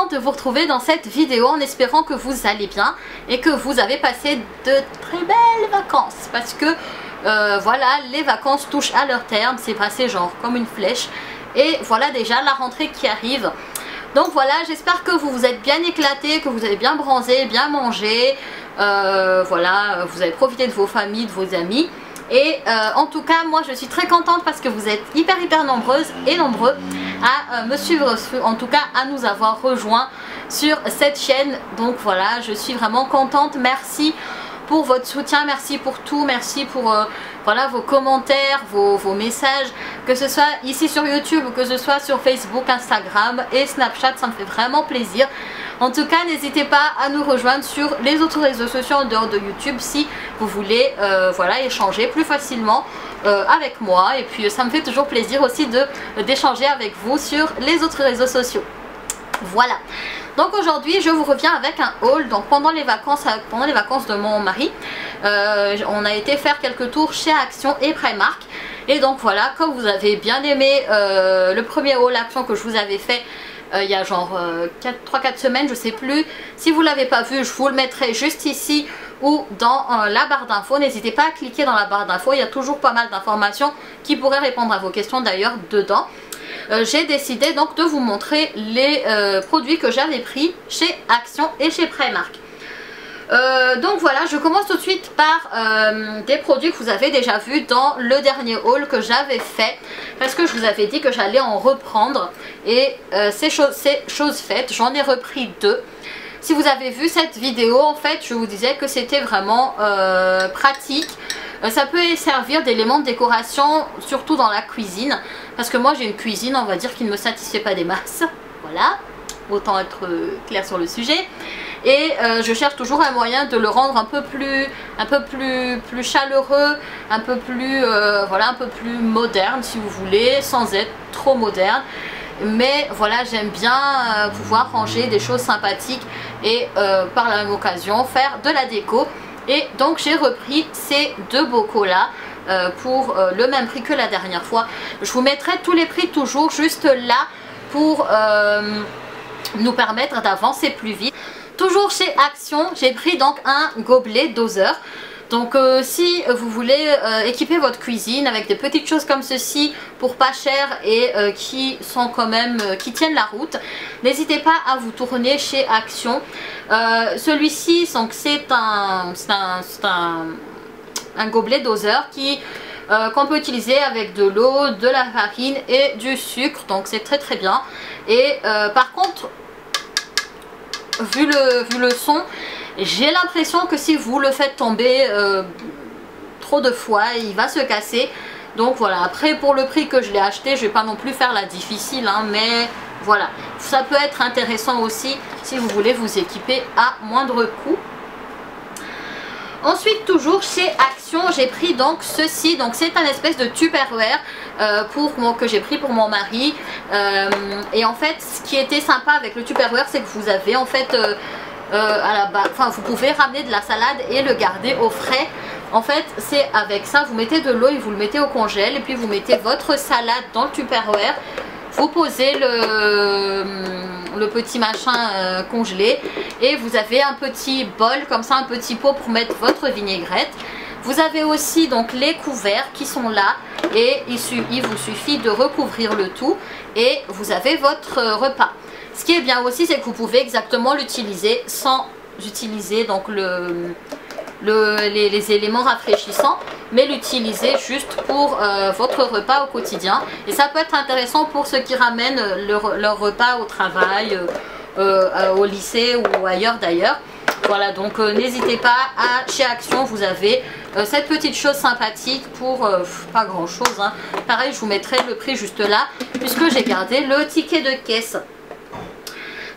contente de vous retrouver dans cette vidéo en espérant que vous allez bien et que vous avez passé de très belles vacances parce que voilà, les vacances touchent à leur terme, c'est passé genre comme une flèche et voilà déjà la rentrée qui arrive. Donc voilà, j'espère que vous vous êtes bien éclatés, que vous avez bien bronzé, bien mangé, voilà, vous avez profité de vos familles, de vos amis. Et en tout cas, moi je suis très contente parce que vous êtes hyper nombreuses et nombreux à me suivre, en tout cas à nous avoir rejoints sur cette chaîne. Donc voilà, je suis vraiment contente, merci pour votre soutien, merci pour tout, merci pour voilà, vos commentaires, vos messages, que ce soit ici sur YouTube ou que ce soit sur Facebook, Instagram et Snapchat, ça me fait vraiment plaisir. En tout cas, n'hésitez pas à nous rejoindre sur les autres réseaux sociaux en dehors de YouTube si vous voulez voilà, échanger plus facilement avec moi. Et puis ça me fait toujours plaisir aussi d'échanger avec vous sur les autres réseaux sociaux. Voilà. Donc aujourd'hui je vous reviens avec un haul. Donc pendant les vacances de mon mari, on a été faire quelques tours chez Action et Primark. Et donc voilà, comme vous avez bien aimé le premier haul Action que je vous avais fait il y a genre 3-4 semaines, je sais plus. Si vous ne l'avez pas vu, je vous le mettrai juste ici ou dans la barre d'infos. N'hésitez pas à cliquer dans la barre d'infos, il y a toujours pas mal d'informations qui pourraient répondre à vos questions d'ailleurs dedans. J'ai décidé donc de vous montrer les produits que j'avais pris chez Action et chez Primark. Donc voilà, je commence tout de suite par des produits que vous avez déjà vus dans le dernier haul que j'avais fait, parce que je vous avais dit que j'allais en reprendre et c'est chose faite, j'en ai repris 2. Si vous avez vu cette vidéo, en fait je vous disais que c'était vraiment pratique. Ça peut servir d'élément de décoration, surtout dans la cuisine, parce que moi j'ai une cuisine, on va dire, qui ne me satisfait pas des masses. Voilà, autant être clair sur le sujet. Et je cherche toujours un moyen de le rendre un peu plus chaleureux, un peu plus voilà, un peu plus moderne si vous voulez, sans être trop moderne. Mais voilà, j'aime bien pouvoir ranger des choses sympathiques et par la même occasion faire de la déco. Et donc j'ai repris ces 2 bocaux là pour le même prix que la dernière fois. Je vous mettrai tous les prix toujours juste là pour nous permettre d'avancer plus vite. Toujours chez Action, j'ai pris donc un gobelet doseur. Donc si vous voulez équiper votre cuisine avec des petites choses comme ceci pour pas cher et qui sont quand même qui tiennent la route, n'hésitez pas à vous tourner chez Action. Celui-ci, c'est un gobelet doseur qu'on peut utiliser avec de l'eau, de la farine et du sucre, donc c'est très bien. Et par contre, vu le son, j'ai l'impression que si vous le faites tomber trop de fois, il va se casser. Donc voilà, après pour le prix que je l'ai acheté, je vais pas non plus faire la difficile, hein, mais voilà, ça peut être intéressant aussi si vous voulez vous équiper à moindre coût. Ensuite, toujours chez Action, j'ai pris donc ceci. Donc c'est un espèce de Tupperware que j'ai pris pour mon mari. Et en fait, ce qui était sympa avec le Tupperware, c'est que vous avez en fait à la base, enfin vous pouvez ramener de la salade et le garder au frais. En fait, c'est avec ça, vous mettez de l'eau et vous le mettez au congèle, et puis vous mettez votre salade dans le Tupperware. Vous posez le petit machin congelé et vous avez un petit bol comme ça, un petit pot pour mettre votre vinaigrette. Vous avez aussi donc les couverts qui sont là et il vous suffit de recouvrir le tout et vous avez votre repas. Ce qui est bien aussi, c'est que vous pouvez exactement l'utiliser sans utiliser donc les éléments rafraîchissants, mais l'utiliser juste pour votre repas au quotidien. Et ça peut être intéressant pour ceux qui ramènent leur repas au travail, au lycée ou ailleurs d'ailleurs. Voilà, donc n'hésitez pas chez Action, vous avez cette petite chose sympathique pour pas grand chose, hein. Pareil, je vous mettrai le prix juste là puisque j'ai gardé le ticket de caisse.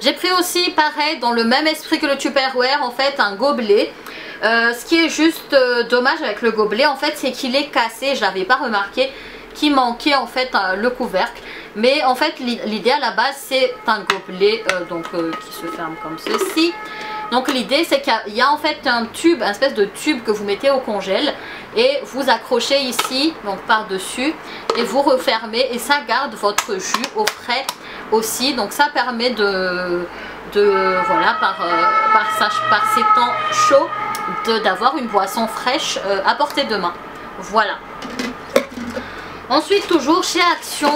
J'ai pris aussi, pareil, dans le même esprit que le Tupperware, en fait, un gobelet. Ce qui est juste dommage avec le gobelet, en fait, c'est qu'il est cassé. Je l'avais pas remarqué, qu'il manquait en fait le couvercle. Mais en fait, l'idée à la base, c'est un gobelet qui se ferme comme ceci. Donc l'idée, c'est qu'il y a en fait un tube, un espèce de tube que vous mettez au congèle et vous accrochez ici, donc par-dessus, et vous refermez et ça garde votre jus au frais aussi. Donc ça permet de voilà, par ces temps chauds, d'avoir une boisson fraîche à portée de main. Voilà. Ensuite, toujours chez Action,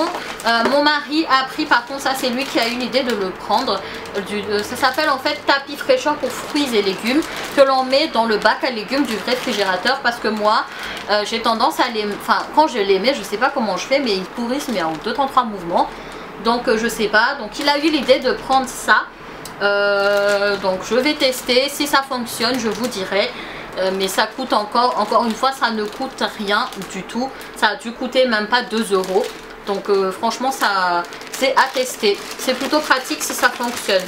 mon mari a pris, par contre ça c'est lui qui a eu l'idée de le prendre, ça s'appelle en fait tapis fraîcheur pour fruits et légumes, que l'on met dans le bac à légumes du réfrigérateur, parce que moi j'ai tendance à les, enfin quand je les mets, je sais pas comment je fais, mais ils pourrissent mais en 2-3 mouvements, donc je sais pas, donc il a eu l'idée de prendre ça, donc je vais tester, si ça fonctionne je vous dirai. Mais ça coûte encore une fois, ça ne coûte rien du tout. Ça a dû coûter même pas 2 €. Donc franchement, ça c'est à tester. C'est plutôt pratique si ça fonctionne.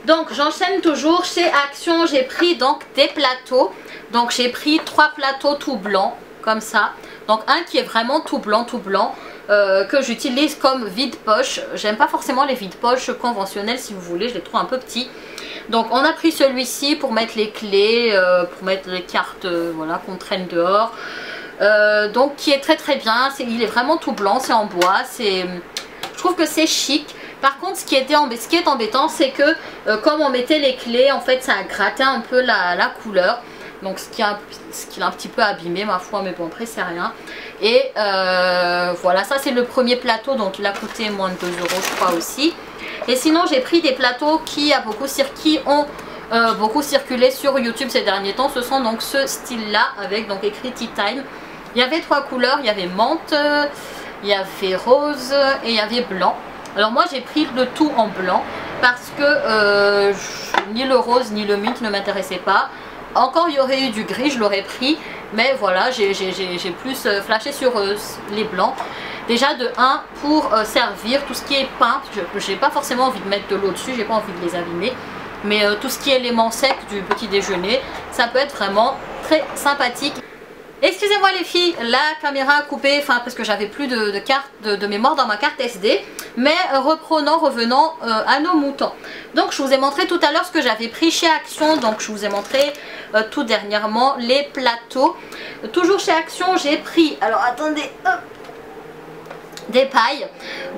Donc j'enchaîne toujours chez Action. J'ai pris donc des plateaux. Donc j'ai pris 3 plateaux tout blancs comme ça. Donc un qui est vraiment tout blanc que j'utilise comme vide-poche. J'aime pas forcément les vide-poches conventionnels, si vous voulez, je les trouve un peu petits. Donc on a pris celui-ci pour mettre les clés, pour mettre les cartes voilà, qu'on traîne dehors. Donc qui est très bien, il est vraiment tout blanc, c'est en bois, je trouve que c'est chic. Par contre ce qui est embêtant, c'est que comme on mettait les clés, en fait ça a gratté un peu la couleur. Donc ce qui l'a un petit peu abîmé ma foi, mais bon après c'est rien. Et voilà, ça c'est le premier plateau, donc il a coûté moins de 2 € je crois aussi. Et sinon j'ai pris des plateaux qui ont beaucoup circulé sur YouTube ces derniers temps. Ce sont donc ce style là avec donc écrit Tea Time. Il y avait 3 couleurs, il y avait menthe, il y avait rose et il y avait blanc. Alors moi j'ai pris le tout en blanc parce que ni le rose ni le mint ne m'intéressaient pas. Encore il y aurait eu du gris, je l'aurais pris, mais voilà, j'ai plus flashé sur les blancs. Déjà de 1 pour servir tout ce qui est pain, j'ai pas forcément envie de mettre de l'eau dessus, j'ai pas envie de les abîmer, mais tout ce qui est éléments secs du petit déjeuner, ça peut être vraiment très sympathique. Excusez-moi les filles, la caméra a coupé, enfin parce que j'avais plus de carte de mémoire dans ma carte SD. Mais revenons à nos moutons. Donc je vous ai montré tout à l'heure ce que j'avais pris chez Action. Donc je vous ai montré tout dernièrement les plateaux. Toujours chez Action j'ai pris, alors attendez, hop, des pailles.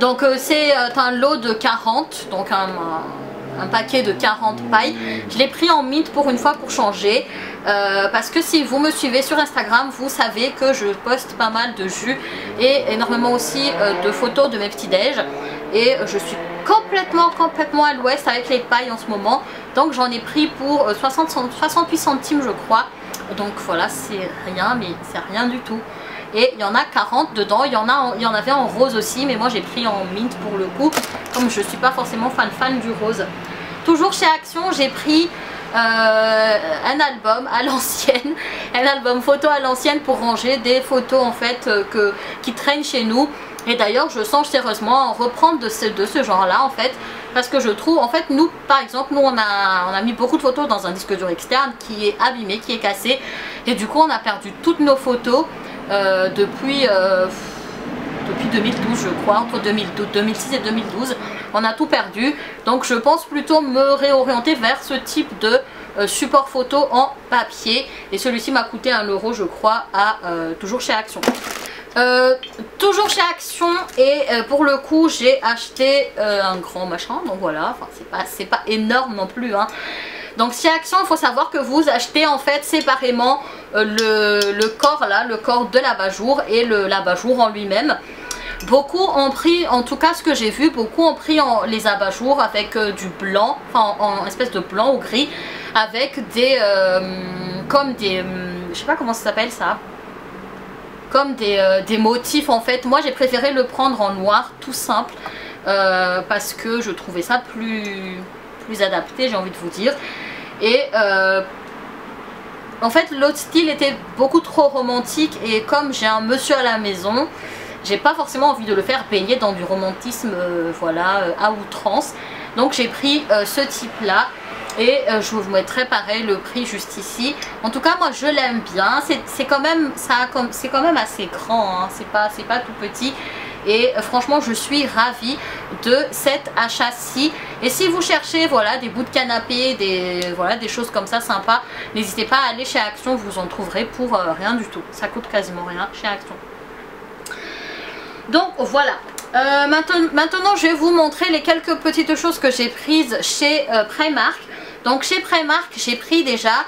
Donc c'est un lot de 40, donc un paquet de 40 pailles. Je l'ai pris en mint pour une fois pour changer. Parce que si vous me suivez sur Instagram, vous savez que je poste pas mal de jus et énormément aussi de photos de mes petits déj. Et je suis complètement à l'ouest avec les pailles en ce moment. Donc j'en ai pris pour 68 centimes je crois. Donc voilà, c'est rien, mais c'est rien du tout. Et il y en a 40 dedans, il y en avait en rose aussi, mais moi j'ai pris en mint pour le coup, comme je suis pas forcément fan du rose. Toujours chez Action, j'ai pris un album à l'ancienne, un album photo à l'ancienne pour ranger des photos en fait qui traînent chez nous. Et d'ailleurs je sens sérieusement reprendre de ce genre là en fait, parce que je trouve en fait nous par exemple, nous on a mis beaucoup de photos dans un disque dur externe qui est abîmé, qui est cassé, et du coup on a perdu toutes nos photos depuis 2012 je crois, entre 2006 et 2012 on a tout perdu. Donc je pense plutôt me réorienter vers ce type de support photo en papier, et celui-ci m'a coûté 1 € je crois toujours chez Action. Toujours chez Action, et pour le coup j'ai acheté un grand machin, donc voilà, enfin c'est pas énorme non plus hein. Donc chez Action il faut savoir que vous achetez en fait séparément le corps là, le corps de l'abat-jour et l'abat-jour en lui-même. Beaucoup ont pris, en tout cas ce que j'ai vu, beaucoup ont pris les abat-jours avec du blanc, enfin en espèce de blanc ou gris, avec des comme des, je sais pas comment ça s'appelle ça, comme des motifs en fait. Moi j'ai préféré le prendre en noir tout simple parce que je trouvais ça plus adapté, j'ai envie de vous dire. Et en fait l'autre style était beaucoup trop romantique, et comme j'ai un monsieur à la maison, j'ai pas forcément envie de le faire baigner dans du romantisme voilà, à outrance. Donc j'ai pris ce type là, et je vous mettrai pareil le prix juste ici. En tout cas moi je l'aime bien, c'est quand même assez grand hein. C'est pas tout petit. Et franchement je suis ravie de cet achat-ci. Et si vous cherchez voilà, des bouts de canapé, des choses comme ça sympas, n'hésitez pas à aller chez Action, vous en trouverez pour rien du tout. Ça coûte quasiment rien chez Action. Donc voilà. Maintenant je vais vous montrer les quelques petites choses que j'ai prises chez Primark. Donc chez Primark j'ai pris déjà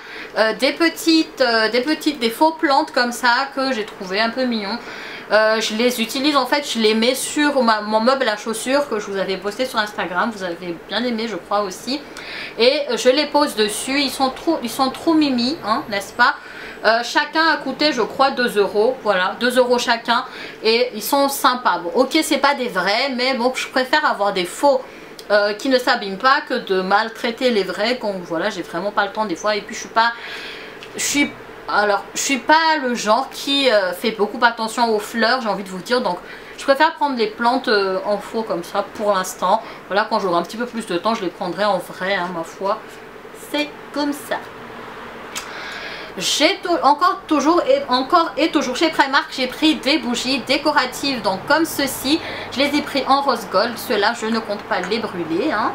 des faux plantes comme ça que j'ai trouvé un peu mignons. Je les utilise en fait, je les mets sur mon meuble à chaussures que je vous avais posté sur Instagram. Vous avez bien aimé je crois aussi. Et je les pose dessus, ils sont trop mimi, hein, n'est-ce pas? Chacun a coûté je crois 2 €, voilà, 2 € chacun et ils sont sympas. Bon ok c'est pas des vrais mais bon je préfère avoir des faux qui ne s'abîment pas que de maltraiter les vrais quand voilà j'ai vraiment pas le temps des fois. Et puis je suis pas le genre qui fait beaucoup attention aux fleurs, j'ai envie de vous dire, donc je préfère prendre les plantes en faux comme ça pour l'instant. Voilà, quand j'aurai un petit peu plus de temps je les prendrai en vrai, hein, ma foi, c'est comme ça. J'ai encore et toujours chez Primark j'ai pris des bougies décoratives, donc comme ceci, je les ai pris en rose gold. Ceux-là je ne compte pas les brûler, hein.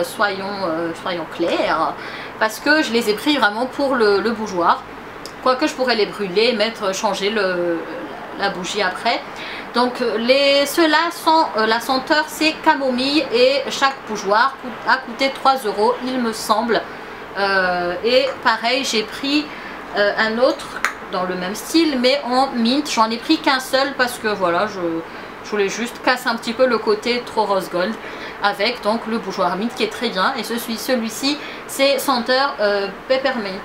Soyons clairs, parce que je les ai pris vraiment pour le bougeoir, quoique je pourrais les brûler, changer la bougie après. Donc ceux-là sont la senteur c'est camomille et chaque bougeoir a coûté 3 € il me semble. Et pareil j'ai pris un autre dans le même style mais en mint. J'en ai pris qu'un seul parce que voilà je voulais juste casser un petit peu le côté trop rose gold avec donc le bougeoir mint qui est très bien. Et celui-ci c'est senteur peppermint.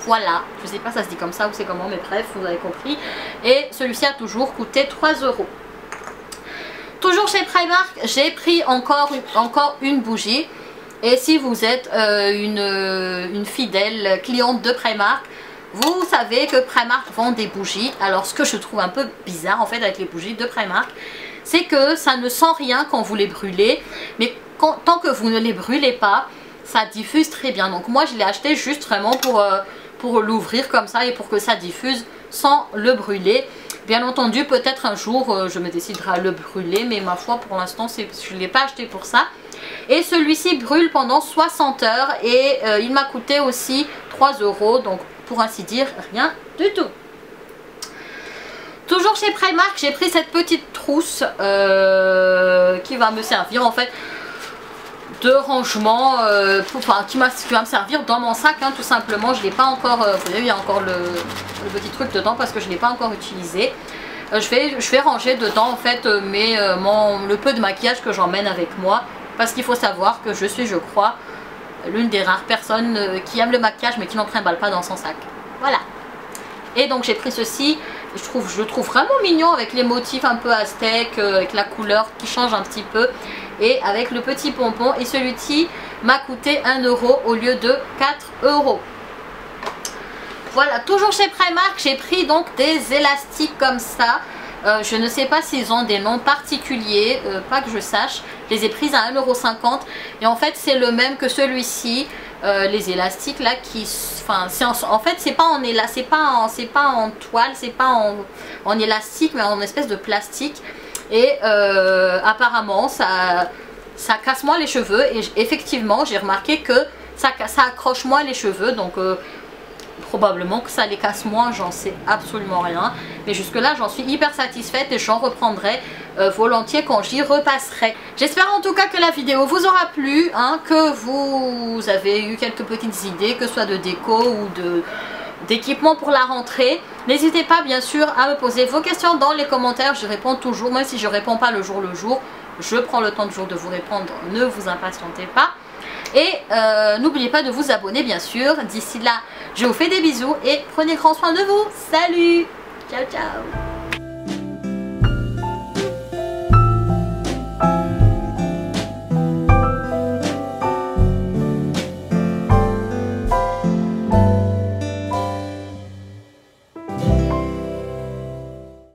Voilà, je sais pas ça se dit comme ça ou c'est comment mais bref vous avez compris. Et celui-ci a toujours coûté 3 €. Toujours chez Primark j'ai pris encore une bougie. Et si vous êtes une fidèle cliente de Primark, vous savez que Primark vend des bougies. Alors ce que je trouve un peu bizarre en fait avec les bougies de Primark, c'est que ça ne sent rien quand vous les brûlez, mais tant que vous ne les brûlez pas, ça diffuse très bien. Donc moi je l'ai acheté juste vraiment pour l'ouvrir comme ça et pour que ça diffuse sans le brûler. Bien entendu peut-être un jour je me déciderai à le brûler, mais ma foi pour l'instant je ne l'ai pas acheté pour ça. Et celui-ci brûle pendant 60 heures et il m'a coûté aussi 3 €, donc pour ainsi dire rien du tout. Toujours chez Primark j'ai pris cette petite trousse qui va me servir en fait de rangement, qui va me servir dans mon sac, hein, tout simplement. Je l'ai pas encore, vous voyez il y a encore le petit truc dedans parce que je ne l'ai pas encore utilisé. Je vais ranger dedans en fait le peu de maquillage que j'emmène avec moi. Parce qu'il faut savoir que je suis, je crois, l'une des rares personnes qui aime le maquillage mais qui n'en trimballe pas dans son sac. Voilà. Et donc j'ai pris ceci. Je le trouve vraiment mignon avec les motifs un peu aztèques, avec la couleur qui change un petit peu. Et avec le petit pompon. Et celui-ci m'a coûté 1 € au lieu de 4 €. Voilà, toujours chez Primark j'ai pris donc des élastiques comme ça. Je ne sais pas s'ils ont des noms particuliers, pas que je sache. Je les ai prises à 1,50 € et en fait c'est le même que celui-ci. Les élastiques là en fait c'est pas en toile, c'est pas en élastique mais en espèce de plastique. Et apparemment ça casse moins les cheveux. Et effectivement j'ai remarqué que ça accroche moins les cheveux, donc probablement que ça les casse moins, j'en sais absolument rien. Mais jusque là j'en suis hyper satisfaite et j'en reprendrai volontiers quand j'y repasserai. J'espère en tout cas que la vidéo vous aura plu, hein, que vous avez eu quelques petites idées, que ce soit de déco ou d'équipement pour la rentrée. N'hésitez pas bien sûr à me poser vos questions dans les commentaires, je réponds toujours, même si je ne réponds pas le jour, je prends le temps du jour de vous répondre, ne vous impatientez pas. Et n'oubliez pas de vous abonner bien sûr. D'ici là, je vous fais des bisous et prenez grand soin de vous. Salut, ciao ciao.